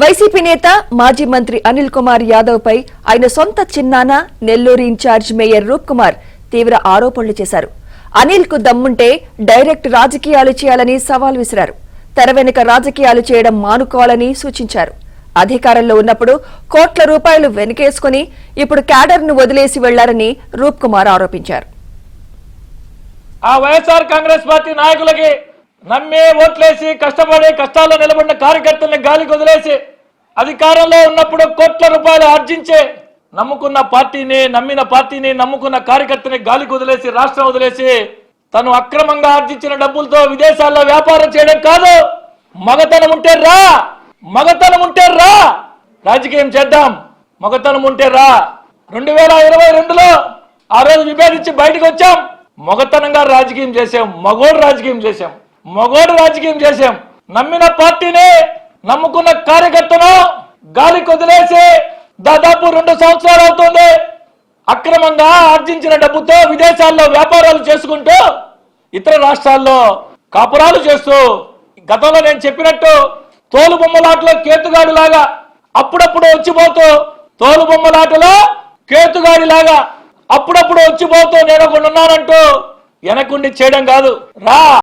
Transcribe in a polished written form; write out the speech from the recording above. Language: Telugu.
వైసీపీ నేత మాజీ మంత్రి అనిల్ కుమార్ యాదవ్ పై ఆయన సొంత చిన్నాన్న నెల్లూరు ఇన్ఛార్జ్ మేయర్ రూప్ కుమార్ తీవ్ర ఆరోపణలు చేశారు. అనిల్ కు దమ్ముంటే డైరెక్ట్ రాజకీయాలు చేయాలని సవాల్ విసిరారు. తెర వెనుక రాజకీయాలు చేయడం మానుకోవాలని సూచించారు. అధికారంలో ఉన్నప్పుడు కోట్ల రూపాయలు వెనుకేసుకుని ఇప్పుడు క్యాడర్ ను వదిలేసి వెళ్లారని రూప్ కుమార్ ఆరోపించారు. ఆ వైఎస్ఆర్ కాంగ్రెస్ పార్టీ నాయకులకి నమ్మి ఓట్లేసి కష్టపడి కష్టాల్లో నిలబడిన కార్యకర్తల్ని గాలికి వదిలేసి అధికారంలో ఉన్నప్పుడు కోట్ల రూపాయలు ఆర్జించే నమ్ముకున్న పార్టీని నమ్ముకున్న కార్యకర్తని గాలికి వదిలేసి రాష్ట్రం వదిలేసి తను అక్రమంగా ఆర్జించిన డబ్బులతో విదేశాల్లో వ్యాపారం చేయడం కాదు. మగతనం ఉంటే రా రాజకీయం చేద్దాం. మగతనం ఉంటే రా. 2022లో ఆ రోజు విభేదించి బయటకు వచ్చాం. మగతనంగా రాజకీయం చేశాం. మగోడు రాజకీయం చేశాం. నమ్మిన పార్టీని నమ్ముకున్న కార్యకర్తను గాలికి వదిలేసి దాదాపు 2 సంవత్సరాలు అవుతుంది. అక్రమంగా ఆర్జించిన డబ్బుతో విదేశాల్లో వ్యాపారాలు చేసుకుంటూ ఇతర రాష్ట్రాల్లో కాపురాలు చేస్తూ గతంలో నేను చెప్పినట్టు తోలు బొమ్మలాటలో కేతుగాడిలాగా అప్పుడప్పుడు వచ్చిపోతూ అప్పుడప్పుడు వచ్చిపోతూ నేను ఒకడున్నానంటూ వెనకుండి చేయడం కాదు. రా.